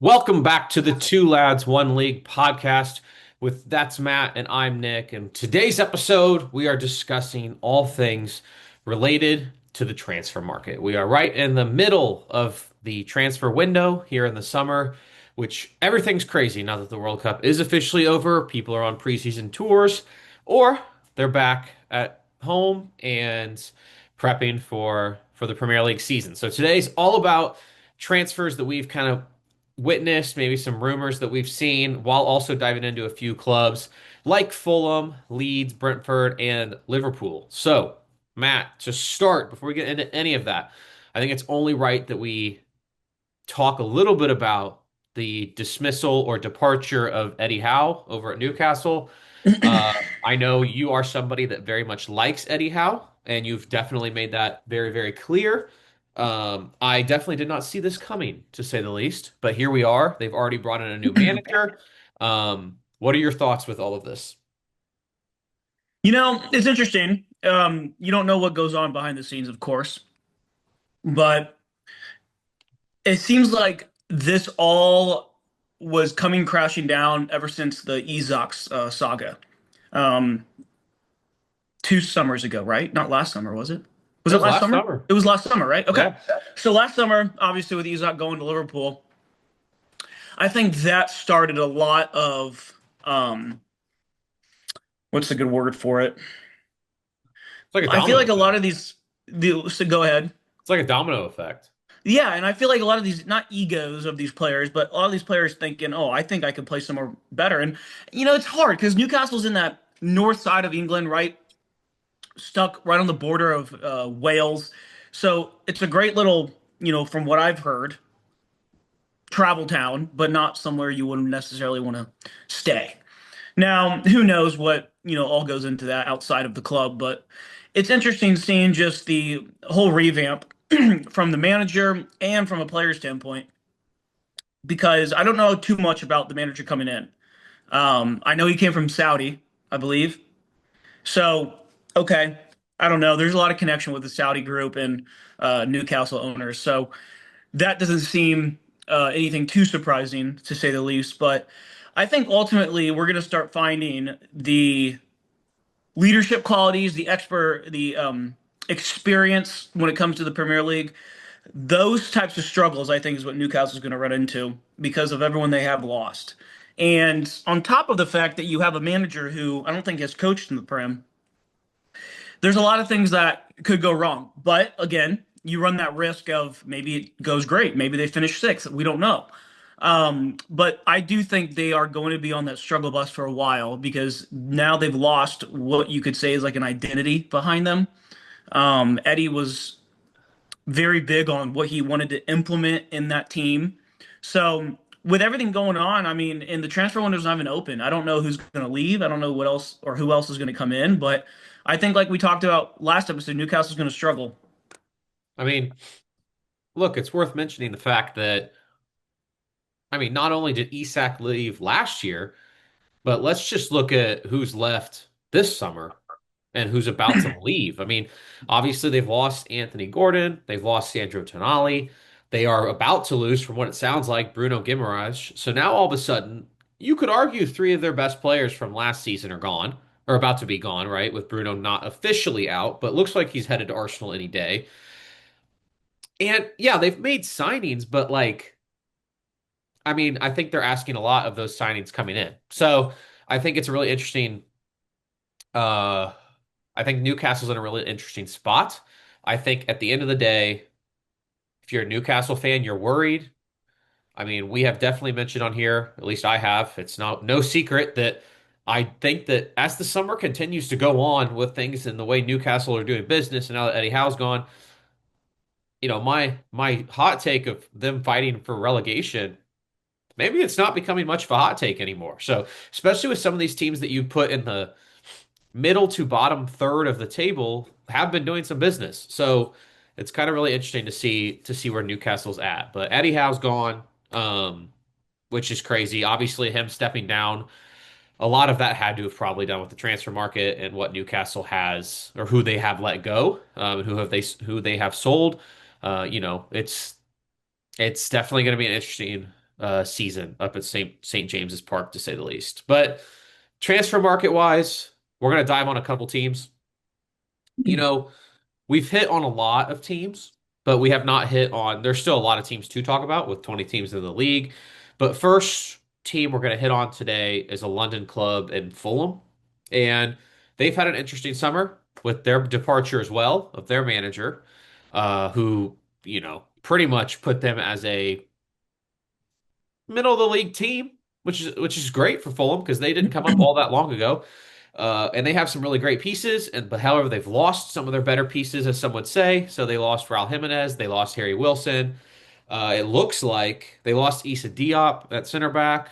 Welcome back to the Two Lads One League podcast with That's Matt and I'm Nick. And today's episode, we are discussing all things related to the transfer market. We are right in the middle of the transfer window here in the summer, which everything's crazy now that the World Cup is officially over. People are on preseason tours or they're back at home and prepping for the Premier League season. So today's all about transfers that we've kind of witnessed, maybe some rumors that we've seen, while also diving into a few clubs like Fulham, Leeds, Brentford, and Liverpool. So, Matt, to start, before we get into any of that, I think it's only right that we talk a little bit about the dismissal or departure of Eddie Howe over at Newcastle. I know you are somebody that very much likes Eddie Howe, and you've definitely made that very, very clear. I definitely did not see this coming, to say the least, but here we are. They've already brought in a new manager. What are your thoughts with all of this? It's interesting. You don't know what goes on behind the scenes, of course, but it seems like this all was coming crashing down ever since the Isak saga. Um, 2 summers ago, right? Not last summer, was it? Was It it was last last summer? summer. It was last summer, right? Okay. Yeah. So last summer, obviously with Isak going to Liverpool, I think that started a lot of what's the good word for it? It's like a I feel domino like a lot effect. of so go ahead. It's like a domino effect. Yeah, and I feel like a lot of these, not egos of these players, but a lot of these players thinking, oh, I think I could play somewhere better. And, it's hard because Newcastle's in that north side of England, right? Stuck right on the border of Wales. So it's a great little, from what I've heard, travel town, but not somewhere you wouldn't necessarily want to stay. Now, who knows what, all goes into that outside of the club, but it's interesting seeing just the whole revamp from the manager and from a player standpoint because I don't know too much about the manager coming in. I know he came from Saudi, I believe. So, okay, I don't know. There's a lot of connection with the Saudi group and Newcastle owners. So that doesn't seem anything too surprising, to say the least. But I think ultimately we're going to start finding the leadership qualities, the experience when it comes to the Premier League. Those types of struggles, I think, is what Newcastle's going to run into because of everyone they have lost. And on top of the fact that you have a manager who I don't think has coached in the Prem, there's a lot of things that could go wrong. But again, you run that risk of maybe it goes great, maybe they finish sixth. We don't know. But I do think they are going to be on that struggle bus for a while because now they've lost what you could say is like an identity behind them. Eddie was very big on what he wanted to implement in that team. So with everything going on, I mean, and the transfer window's not even open. I don't know who's going to leave. I don't know what else or who else is going to come in. But I think, like we talked about last episode, Newcastle's going to struggle. I mean, look, it's worth mentioning the fact that, not only did Isak leave last year, but let's just look at who's left this summer and who's about to leave. Obviously they've lost Anthony Gordon, they've lost Sandro Tonali, they are about to lose, from what it sounds like, Bruno Guimaraes. So now all of a sudden, you could argue three of their best players from last season are gone, or about to be gone, right? With Bruno not officially out, but looks like he's headed to Arsenal any day. And yeah, they've made signings, but I think they're asking a lot of those signings coming in. So I think it's a really interesting. Uh, I think Newcastle's in a really interesting spot. I think at the end of the day, if you're a Newcastle fan, you're worried. We have definitely mentioned on here, at least I have. It's no secret that I think that as the summer continues to go on with things and the way Newcastle are doing business, and now that Eddie Howe's gone, my hot take of them fighting for relegation, maybe it's not becoming much of a hot take anymore. So, especially with some of these teams that you put in the middle to bottom third of the table have been doing some business. So it's kind of really interesting to see where Newcastle's at. But Eddie Howe's gone, which is crazy. Obviously, him stepping down, a lot of that had to have probably done with the transfer market and what Newcastle has or who they have let go, and who they have sold. It's definitely going to be an interesting season up at St. James's Park, to say the least. But transfer market wise, we're gonna dive on a couple teams. You know, we've hit on a lot of teams, but we have not hit on. There's still a lot of teams to talk about with 20 teams in the league. But first team we're going to hit on today is a London club in Fulham, and they've had an interesting summer with their departure as well of their manager, who pretty much put them as a middle of the league team, which is great for Fulham because they didn't come up all that long ago. And they have some really great pieces, but however, they've lost some of their better pieces, as some would say. So they lost Raul Jimenez, they lost Harry Wilson. It looks like they lost Issa Diop at center back.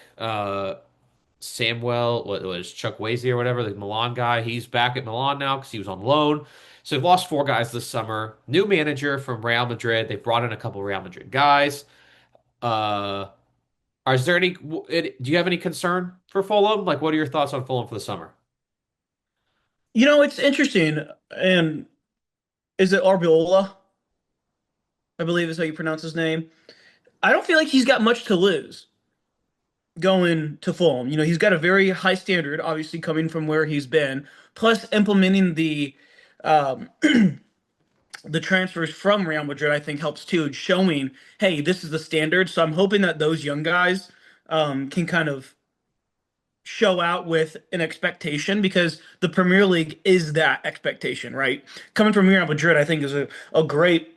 Samuel, what was Chuck Wazy or whatever, the Milan guy, he's back at Milan now because he was on loan. So they've lost four guys this summer. New manager from Real Madrid. They've brought in a couple Real Madrid guys. Uh, is there any? Do you have any concern for Fulham? Like, what are your thoughts on Fulham for the summer? It's interesting. And is it Arbiola? I believe is how you pronounce his name. I don't feel like he's got much to lose going to Fulham. He's got a very high standard, obviously coming from where he's been, plus implementing um, the transfers from Real Madrid. I think helps too, showing, hey, this is the standard. So I'm hoping that those young guys can kind of show out with an expectation because the Premier League is that expectation, right? Coming from Real Madrid, I think is a great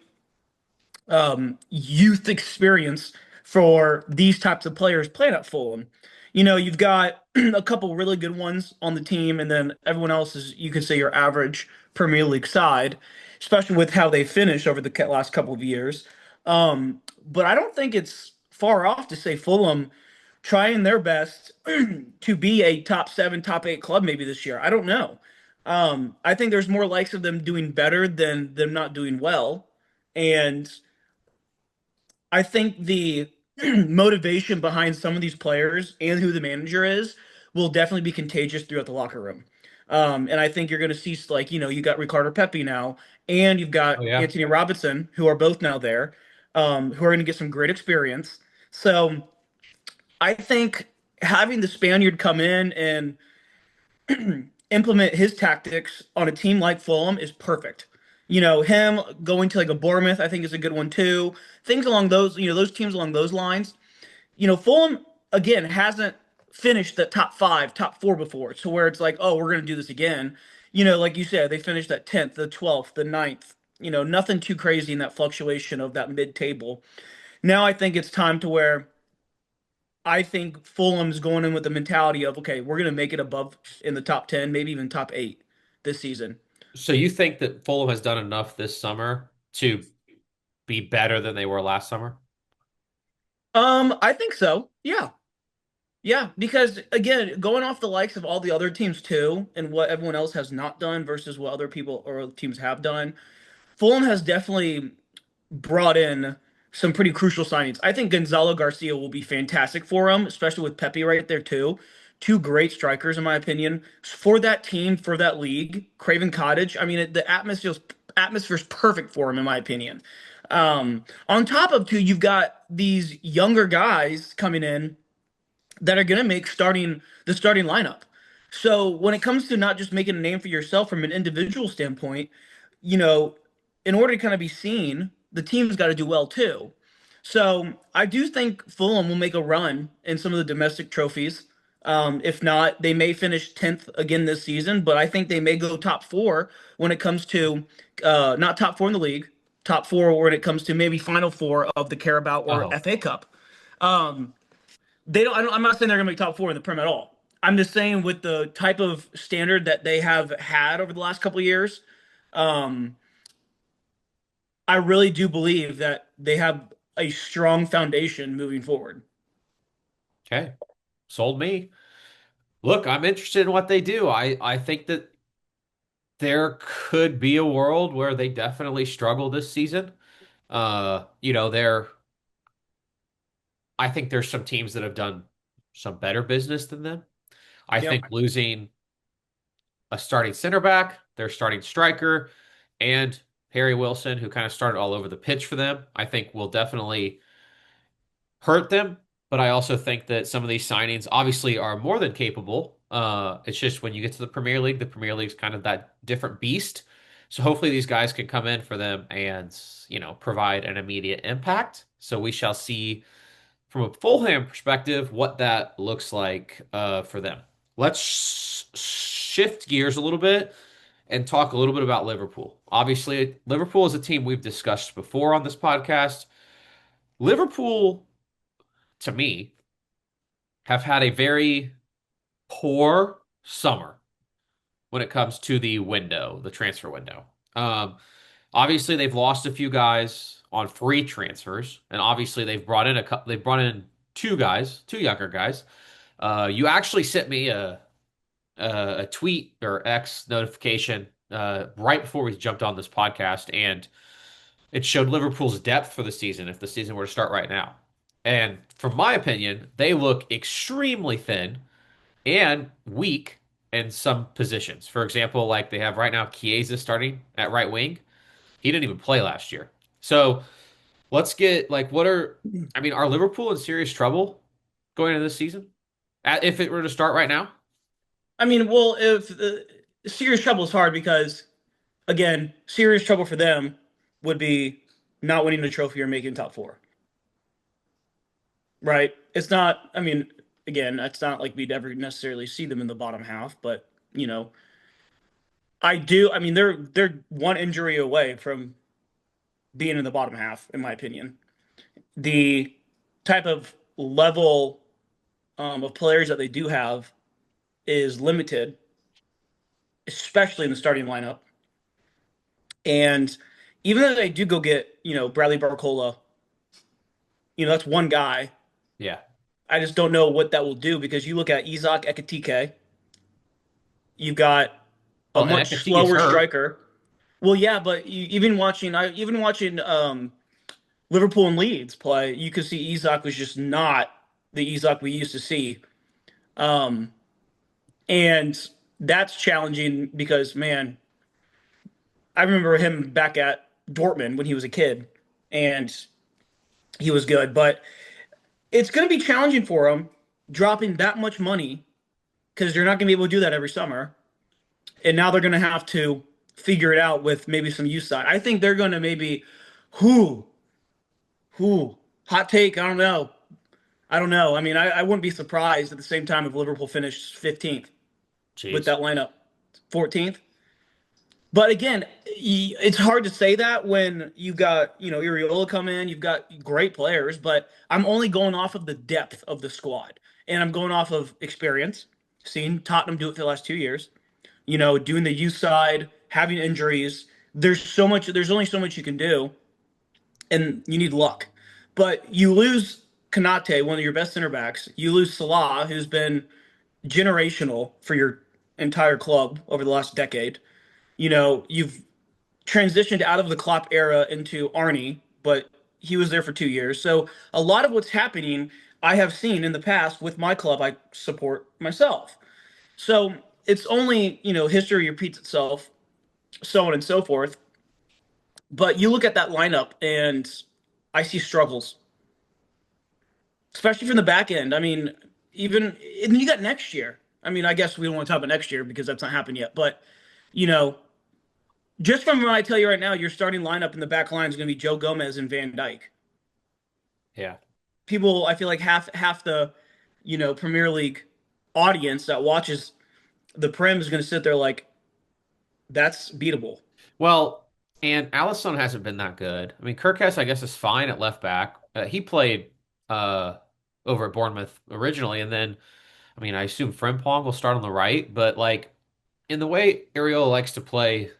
youth experience for these types of players playing at Fulham. You've got a couple really good ones on the team, and then everyone else is, you could say, your average Premier League side, especially with how they finished over the last couple of years. But I don't think it's far off to say Fulham trying their best to be a top seven, top eight club maybe this year. I don't know. I think there's more likes of them doing better than them not doing well. And I think the motivation behind some of these players and who the manager is will definitely be contagious throughout the locker room. And I think you're going to see, like, you got Ricardo Pepi now, and you've Oh got yeah. Anthony Robinson, who are both now there, who are going to get some great experience. So I think having the Spaniard come in and implement his tactics on a team like Fulham is perfect. Him going to like a Bournemouth, I think is a good one too. Things along those teams along those lines. Fulham again hasn't finished the top five, top four before, to where it's like, oh, we're gonna do this again. Like you said, they finished at 10th, the 12th, the ninth. Nothing too crazy in that fluctuation of that mid-table. Now I think it's time to where I think Fulham's going in with the mentality of, okay, we're going to make it above in the top 10, maybe even top 8 this season. So you think that Fulham has done enough this summer to be better than they were last summer? I think so. Yeah. Yeah, because again, going off the likes of all the other teams too, and what everyone else has not done versus what other people or teams have done, Fulham has definitely brought in some pretty crucial signings. I think Gonzalo Garcia will be fantastic for him, especially with Pepe right there too. Two great strikers, in my opinion, for that team, for that league. Craven Cottage. I mean, the atmosphere's perfect for him, in my opinion. On top of two, you've got these younger guys coming in that are going to make the starting lineup. So when it comes to not just making a name for yourself from an individual standpoint, you know, in order to kind of be seen, the team's got to do well too. So I do think Fulham will make a run in some of the domestic trophies. If not, they may finish 10th again this season, but I think they may go top four when it comes to not top four in the league, top four when it comes to maybe final four of the Carabao or Oh, FA Cup. Um, they don't, I'm not saying they're going to make top four in the Prem at all. I'm just saying with the type of standard that they have had over the last couple of years, um, I really do believe that they have a strong foundation moving forward. okay. Sold me. Look, I'm interested in what they do. I think that there could be a world where they definitely struggle this season. They're I think there's some teams that have done some better business than them. I Yep. think losing a starting center back, their starting striker, and Harry Wilson, who kind of started all over the pitch for them, I think will definitely hurt them. but I also think that some of these signings obviously are more than capable. It's just when you get to the Premier League's kind of that different beast. So hopefully these guys can come in for them and, provide an immediate impact. So we shall see from a Fulham perspective what that looks like for them. Let's shift gears a little bit and talk a little bit about Liverpool. Obviously, Liverpool is a team we've discussed before on this podcast. Liverpool, to me, have had a very poor summer when it comes to the transfer window. Um, Obviously, they've lost a few guys on free transfers, and obviously they've brought in two guys, two younger guys. You actually sent me a tweet or X notification right before we jumped on this podcast, and it showed Liverpool's depth for the season if the season were to start right now. And from my opinion, they look extremely thin and weak in some positions. For example, like they have right now Chiesa starting at right wing. He didn't even play last year. So let's get like I mean, are Liverpool in serious trouble going into this season? If it were to start right now? I mean, well, if serious trouble is hard because again, serious trouble for them would be not winning the trophy or making top four, right? It's not. I mean, again, it's not like we'd ever necessarily see them in the bottom half, but you know, I do. I mean, they're one injury away from being in the bottom half, in my opinion. The type of level of players that they do have is limited, especially in the starting lineup. And even though they do go get, Bradley Barcola, that's one guy. Yeah. I just don't know what that will do because you look at Isaac Ekitike, you've got a Well, and much Ekatike's slower hurt. striker. Well, yeah, but even watching Liverpool and Leeds play, you could see Isaac was just not the Isaac we used to see. Um, and that's challenging because, man, I remember him back at Dortmund when he was a kid, and he was good. But it's going to be challenging for him dropping that much money because they're not going to be able to do that every summer. And now they're going to have to figure it out with maybe some youth side. I think they're going to maybe, who, who, hot take. I don't know. I don't know. I mean, I wouldn't be surprised at the same time if Liverpool finished 15th with Jeez. that lineup, 14th. But again, it's hard to say that when you got, Iriola come in, you've got great players, but I'm only going off of the depth of the squad. And I'm going off of experience, seeing Tottenham do it for the last 2 years, doing the youth side, having injuries. There's only so much you can do, and you need luck. But you lose Kanate, one of your best center backs. You lose Salah, who's been generational for your entire club over the last decade. You've transitioned out of the Klopp era into Arnie, but he was there for 2 years. So a lot of what's happening I have seen in the past with my club I support myself. So it's only, history repeats itself, so on and so forth. But you look at that lineup and I see struggles, especially from the back end. I mean, even and then you got next year. I mean, I guess we don't want to talk about next year because that's not happened yet. But, you know, just from what I tell you right now, your starting lineup in the back line is going to be Joe Gomez and Van Dyke. Yeah. People, I feel like half the, Premier League audience that watches the Prem is going to sit there like that's beatable. Well, and Alisson hasn't been that good. I mean, Kirkes, I guess, is fine at left back. He played uh, over at Bournemouth originally, and then, I mean, I assume Frimpong will start on the right, but like in the way Ariel likes to play,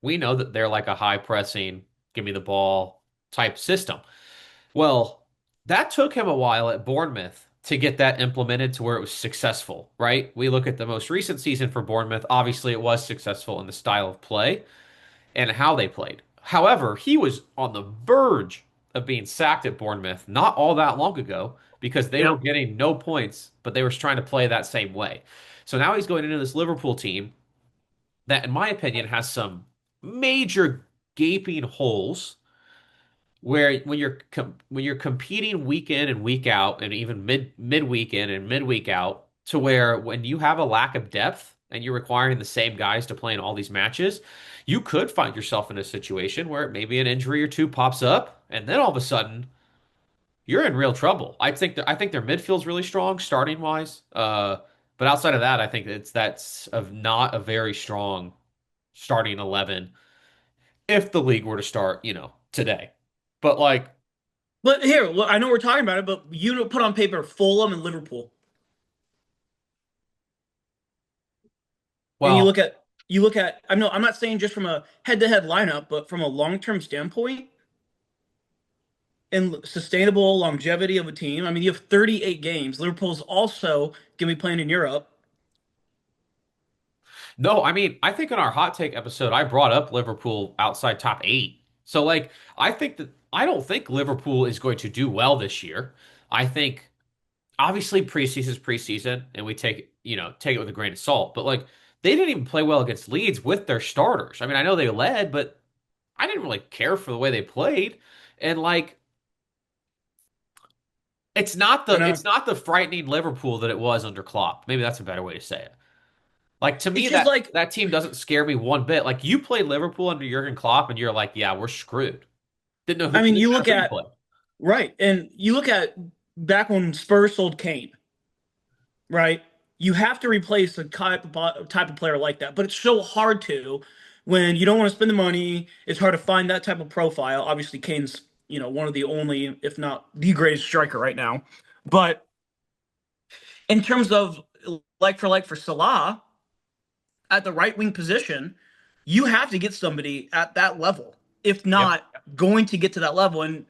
we know that they're like a high pressing, give me the ball type system. Well, that took him a while at Bournemouth to get that implemented to where it was successful, right? We look at the most recent season for Bournemouth. Obviously, it was successful in the style of play and how they played. However, he was on the verge of being sacked at Bournemouth not all that long ago because they were Yep. getting no points, but they were trying to play that same way. So now he's going into this Liverpool team that, in my opinion, has some major gaping holes where when you're competing week in and week out, and even midweek in and midweek out, to where when you have a lack of depth and you're requiring the same guys to play in all these matches, you could find yourself in a situation where maybe an injury or two pops up, and then all of a sudden you're in real trouble. I think their midfield's really strong starting wise. But outside of that, I think that's of not a very strong starting 11 if the league were to start, today. But like, But here, well, I know we're talking about it, but you don't put on paper Fulham and Liverpool, and well, you look at. I'm not saying just from a head-to-head lineup, but from a long-term standpoint and sustainable longevity of a team. I mean, you have 38 games. Liverpool's also going to be playing in Europe. no, I mean, I think in our hot take episode, I brought up Liverpool outside top eight. So like, I don't think Liverpool is going to do well this year. I think obviously preseason's preseason, and we take it with a grain of salt. But like, they didn't even play well against Leeds with their starters. I mean, I know they led, but I didn't really care for the way they played. And like, I know. it's not the frightening Liverpool that it was under Klopp. Maybe that's a better way to say it. Like to It's me, just like, that team doesn't scare me one bit. Like you play Liverpool under Jurgen Klopp, and you're like, yeah, we're screwed. I mean, Didn't you matter look who you at play. right, and you look at back when Spurs sold Kane, right? You have to replace a type of player like that, but it's so hard to when you don't want to spend the money. It's hard to find that type of profile. Obviously, Kane's one of the only, if not the greatest striker right now. But in terms of like for Salah at the right wing position, you have to get somebody at that level, if Yeah. not going to get to that level. And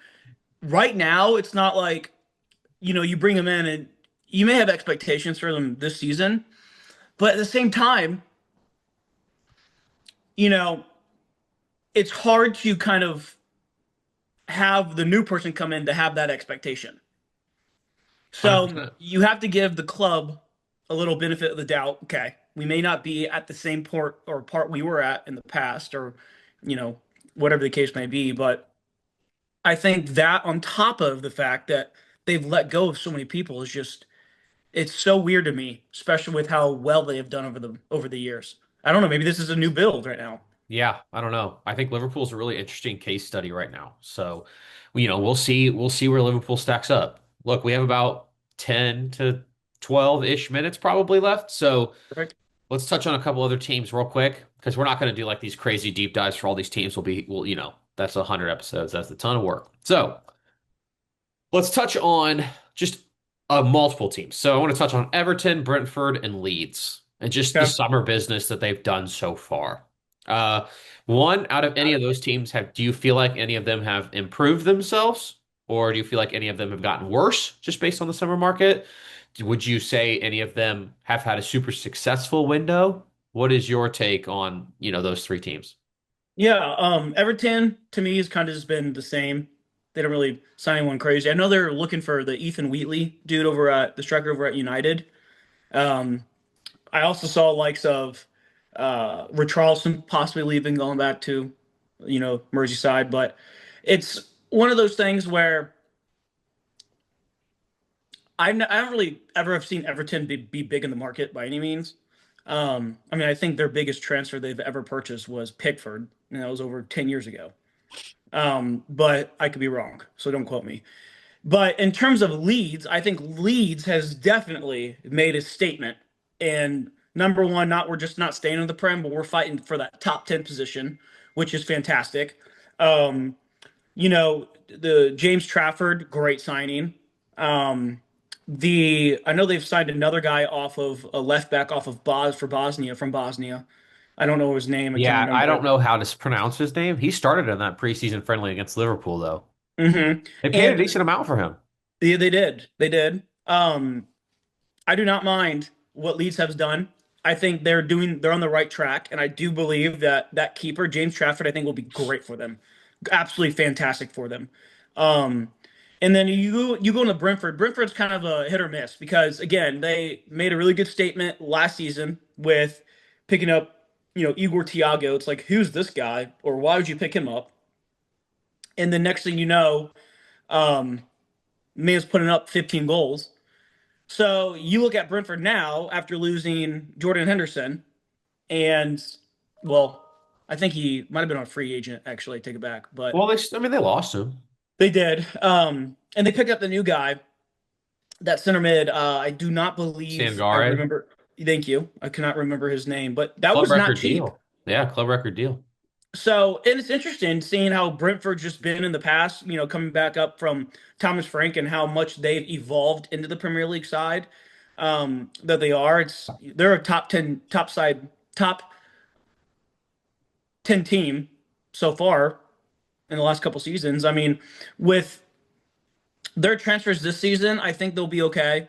right now, it's not like you bring them in and you may have expectations for them this season, but at the same time, you know, it's hard to kind of have the new person come in to have that expectation. So 100%. you have to give the club a little benefit of the doubt. Okay, we may not be at the same port or part we were at in the past, or you know, whatever the case may be. But I think that on top of the fact that they've let go of so many people is just it's so weird to me, especially with how well they have done over the years. I don't know, maybe this is a new build right now. Yeah, I don't know. I think Liverpool's a really interesting case study right now. So, we'll see where Liverpool stacks up. Look, we have about 10 to 12-ish minutes probably left. So, Right? let's touch on a couple other teams real quick because we're not going to do like these crazy deep dives for all these teams. That's 100 episodes. That's a ton of work. So, let's touch on just multiple teams. So I want to touch on Everton, Brentford, and Leeds, and just the Okay. summer business that they've done so far. Uh, one out of any of those teams do you feel like any of them have improved themselves, or do you feel like any of them have gotten worse just based on the summer market? Would you say any of them have had a super successful window? What is your take on, those three teams? Yeah, Everton to me has kind of just been the same. They don't really sign anyone crazy. I know they're looking for the Ethan Wheatley dude over at the striker over at United. Um, I also saw likes of Richarlison possibly leaving, going back to, Merseyside. But it's one of those things where I haven't really ever have seen Everton be big in the market by any means. I mean, I think their biggest transfer they've ever purchased was Pickford, and that was over 10 years ago. But I could be wrong, so don't quote me. But in terms of Leeds, I think Leeds has definitely made a statement. And number one, not we're just not staying in the Prem, but we're fighting for that top 10 position, which is fantastic. Um, the James Trafford, great signing. Um, I know they've signed another guy off of a left back off of Bosnia from Bosnia. I don't know his name. I can't Yeah, I remember don't it. know how to pronounce his name. He started in that preseason friendly against Liverpool, though. They paid a And decent amount for him. they did. They did. I do not mind what Leeds has done. I think they're on the right track, and I do believe that that keeper, James Trafford, I think will be great for them. Absolutely fantastic for them. Um, and then you go into Brentford. Brentford's kind of a hit or miss because again, they made a really good statement last season with picking up, Igor Thiago. It's like, who's this guy? Or why would you pick him up? And the next thing you know, um, man's putting up 15 goals. So you look at Brentford now after losing Jordan Henderson, and well, I think he might have been on free agent actually. Take it back, but Well, I mean, they lost him. they did. And they picked up the new guy, that center mid. I do not believe I Sangare, remember. Thank you. I cannot remember his name, but that club was not record cheap. deal. Yeah, club record deal. So, and it's interesting seeing how Brentford just been in the past, coming back up from Thomas Frank and how much they've evolved into the Premier League side that they are. They're a top 10, top 10 team so far in the last couple seasons. I mean, with their transfers this season, I think they'll be okay.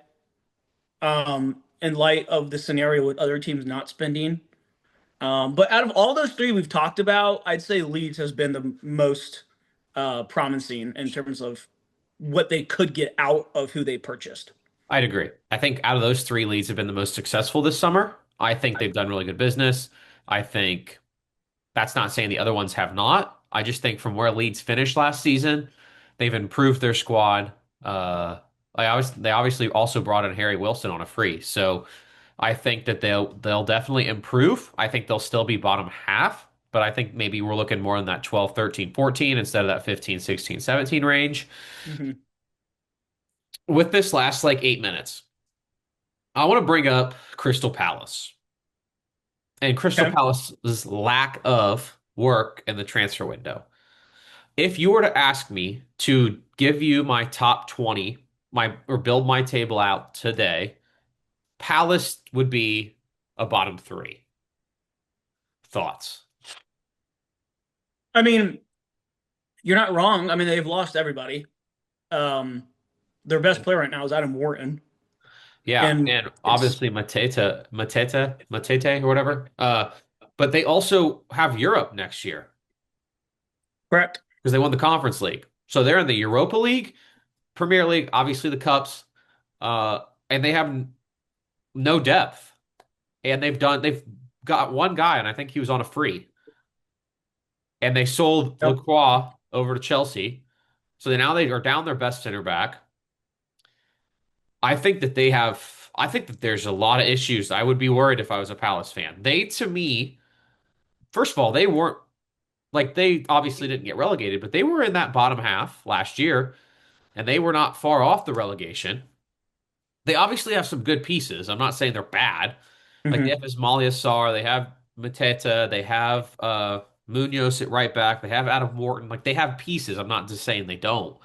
In light of the scenario with other teams not spending. But out of all those three we've talked about, I'd say Leeds has been the most promising in terms of what they could get out of who they purchased. I'd agree. I think out of those three leads have been the most successful this summer. I think they've done really good business. I think that's not saying the other ones have not. I just think from where Leeds finished last season, they've improved their squad. They obviously also brought in Harry Wilson on a free. So I think that they'll definitely improve. I think they'll still be bottom half, but I think maybe we're looking more in that 12, 13, 14 instead of that 15, 16, 17 range. Hmm. With this last like 8 minutes, I want to bring up Crystal Palace and Crystal Okay. Palace's lack of work in the transfer window. If you were to ask me to give you my top 20, my or build my table out today, Palace would be a bottom three. Thoughts? I mean, you're not wrong. I mean, they've lost everybody. Um, their best player right now is Adam Wharton, Yeah, and and it's obviously Matete or whatever. But they also have Europe next year correct. because they won the Conference League. So they're in the Europa League, Premier League, obviously the cups, and they have no depth. And they've got one guy, and I think he was on a free, and they sold Yep. Lacroix over to Chelsea. So now they are down their best center back. I think that there's a lot of issues. I would be worried if I was a Palace fan. They, to me, first of all, they weren't like they obviously didn't get relegated, but they were in that bottom half last year, and they were not far off the relegation. They obviously have some good pieces. I'm not saying they're bad. Like they Hmm. have Ismaila Sarr, they have Mateta, they have Munoz at right back, they have Adam Morton. Like they have pieces. I'm not just saying they don't.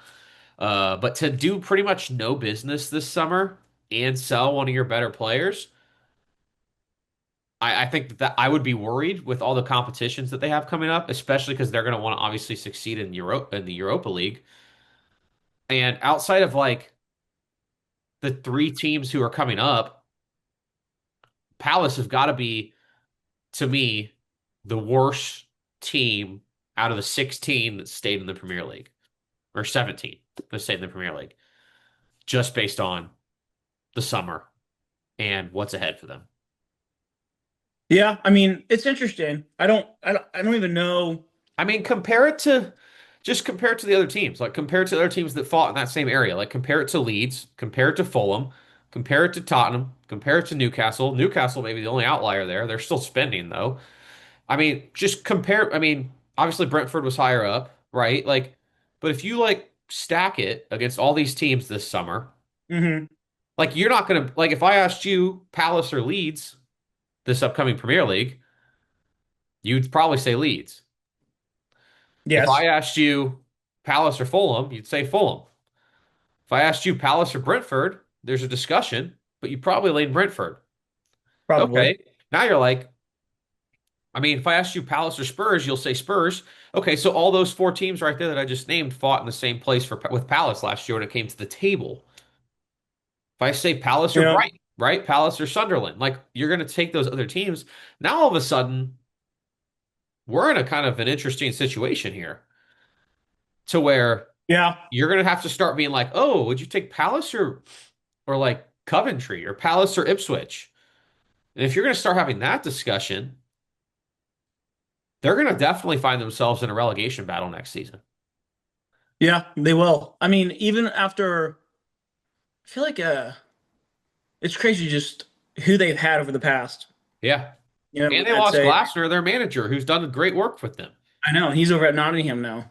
But to do pretty much no business this summer and sell one of your better players, I think that I would be worried with all the competitions that they have coming up, especially because they're going to want to obviously succeed in the Europa League. And outside of like the three teams who are coming up, Palace have got to be, to me, the worst team out of the 16 that stayed in the Premier League, or 17 that stayed in the Premier League, just based on the summer and what's ahead for them. Yeah, I mean, it's interesting. I don't even know. I mean, compare it to the other teams. Like compare it to the other teams that fought in that same area. Like compare it to Leeds, compare it to Fulham, compare it to Tottenham, compare it to Newcastle. Newcastle may be the only outlier there. They're still spending though. I mean, just compare. I mean, obviously Brentford was higher up, right? Like, but if you like stack it against all these teams this summer, Hmm. like you're not gonna like if I asked you Palace or Leeds this upcoming Premier League, you'd probably say Leeds. If I Yes, asked you Palace or Fulham, you'd say Fulham. If I asked you Palace or Brentford, there's a discussion, but you probably lean Brentford. probably. Okay. Now you're like, I mean, if I asked you Palace or Spurs, you'll say Spurs. Okay, so all those four teams right there that I just named fought in the same place with Palace last year when it came to the table. If I say Palace or Yeah. Brighton, right? Palace or Sunderland, like you're going to take those other teams. Now all of a sudden, we're in a kind of an interesting situation here to where Yeah. you're going to have to start being like, oh, would you take Palace or like Coventry or Palace or Ipswich? And if you're going to start having that discussion, they're going to definitely find themselves in a relegation battle next season. Yeah, they will. I mean, even after, I feel like it's crazy just who they've had over the past. Yeah. And they I'd lost say Glasner, their manager, who's done great work with them. I know he's over at Nottingham now.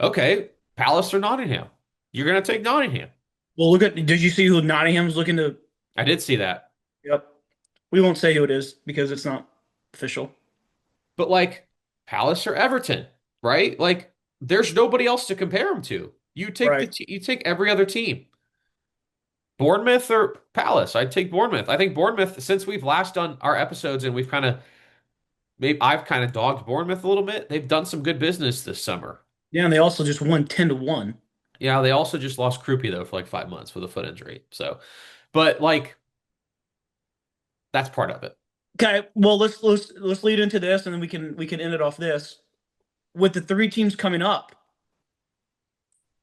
Okay, Palace or Nottingham? You're going to take Nottingham. Well, look at. Did you see who Nottingham's looking to? I did see that. Yep. We won't say who it is because it's not official. But like Palace or Everton, right? Like there's nobody else to compare them to. Right. You take every other team. Bournemouth or Palace. I'd take Bournemouth. I think Bournemouth, since we've last done our episodes and we've kind of maybe I've kind of dogged Bournemouth a little bit. They've done some good business this summer. Yeah, and they also just won 10-1. Yeah, they also just lost Krupi though for like 5 months with a foot injury. So, but like that's part of it. Okay, well let's lead into this and then we can end it off this. With the three teams coming up,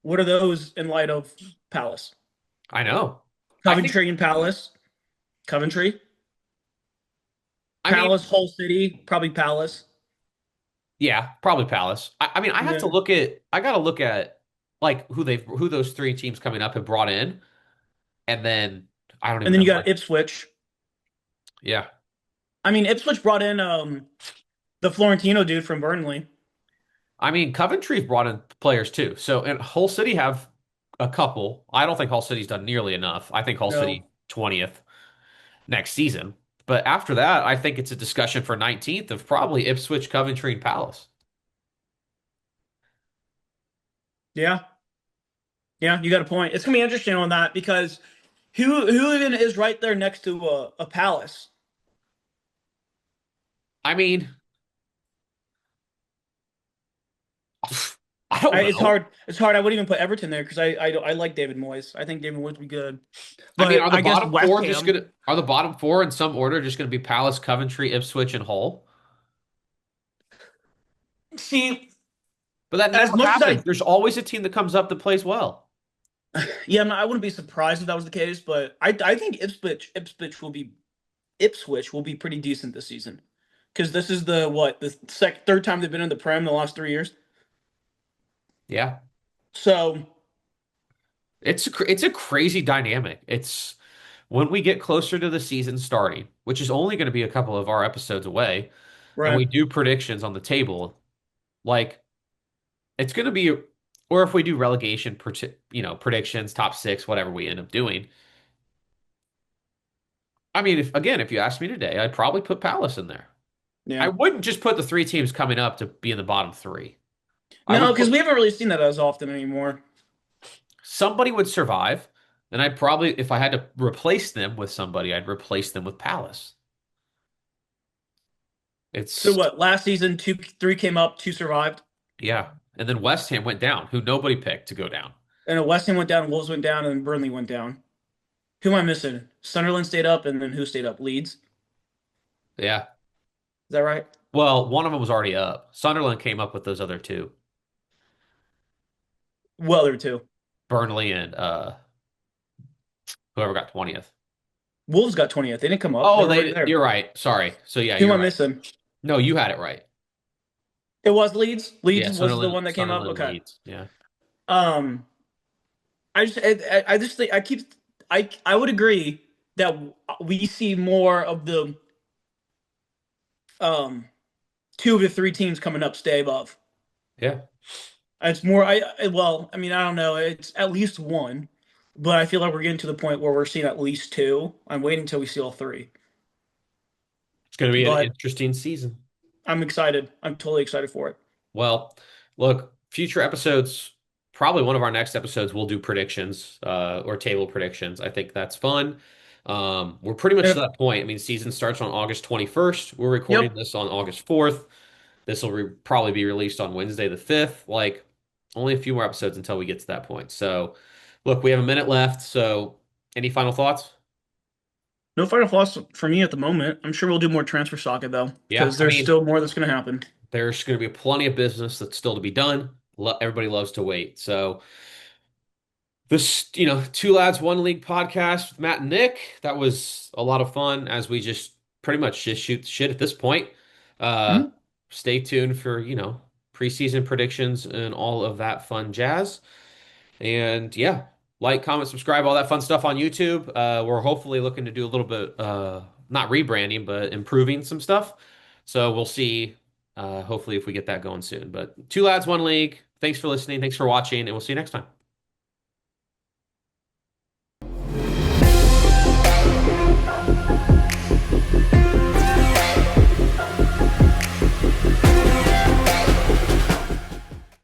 what are those in light of Palace? I know. I think. Coventry and Palace. Coventry, I mean, Palace, Hull City, probably Palace. yeah, probably Palace. I mean, I And have to then look at. I got to look at like who those three teams coming up have brought in, and then I don't and even then know. you got Like, Ipswich. yeah, I mean, Ipswich brought in the Florentino dude from Burnley. I mean, Coventry's brought in players too. So, and Hull City have a couple. I don't think Hull City's done nearly enough. I think Hull No. City 20th next season. But after that, I think it's a discussion for 19th of probably Ipswich, Coventry, and Palace. Yeah. Yeah, you got a point. It's gonna be interesting on that because who even is right there next to a Palace? I mean, I don't It's know. hard. It's hard. I wouldn't even put Everton there because I like David Moyes. I think David Moyes would be good. I mean, But I guess West Ham. are the bottom four in some order just gonna be Palace, Coventry, Ipswich, and Hull? See, But that as never much as happens. I There's always a team that comes up that plays well. yeah, I wouldn't be surprised if that was the case. But I think Ipswich will be pretty decent this season because this is the third time they've been in the Prem in the last 3 years. Yeah. So It's a crazy dynamic. It's when we get closer to the season starting, which is only going to be a couple of our episodes away, and we right. do predictions on the table, like it's going to be, or if we do relegation, predictions, top six, whatever we end up doing. I mean, if you asked me today, I'd probably put Palace in there. I Yeah. wouldn't just put the three teams coming up to be in the bottom three. I No, would because put we haven't really seen that as often anymore. somebody would survive, and I'd probably, if I had to replace them with somebody, I'd replace them with Palace. So It's what? Last season, two, three came up, two survived, Yeah. And then West Ham went down, who nobody picked to go down. and West Ham went down, Wolves went down, and Burnley went down. Who am I missing? Sunderland stayed up, and then who stayed up? Leeds. Is Yeah. that right? Well, one of them was already up. Sunderland came up with those other two, Well, there were two. Burnley and whoever got 20th. Wolves got 20th. They didn't come up. They Oh, were already there. you're right. Sorry. So yeah, Who am you're I right. missing? No, you had it right. It was Leeds. Yeah, Leeds was the Sunderland, one that came up. Sunderland Okay. leads. Yeah. Um, I just think I would agree that we see more of the um two of the three teams coming up stay above. Yeah. It's more well, I mean, I don't know. It's at least one, but I feel like we're getting to the point where we're seeing at least two. I'm waiting until we see all three. It's going to be an But interesting season. I'm excited. I'm totally excited for it. Well, look, future episodes, probably one of our next episodes, we'll do predictions or table predictions. I think that's fun. We're pretty much to Yep. that point. I mean, season starts on August 21st. We're recording Yep. this on August 4th. This will probably be released on Wednesday the 5th. Like, only a few more episodes until we get to that point. So, look, we have a minute left. So, any final thoughts? No final thoughts for me at the moment. I'm sure we'll do more transfer socket though, Yeah, because I there's mean, still more that's going to happen. there's going to be plenty of business that's still to be done. Everybody loves to wait. So, this, two lads, one league podcast with Matt and Nick. That was a lot of fun as we just pretty much just shoot the shit at this point. Uh, Mhm. stay tuned for, preseason predictions, and all of that fun jazz. And yeah, like, comment, subscribe, all that fun stuff on YouTube. We're hopefully looking to do a little bit, not rebranding, but improving some stuff. So we'll see, hopefully, if we get that going soon. But two lads, one league. Thanks for listening. Thanks for watching, and we'll see you next time.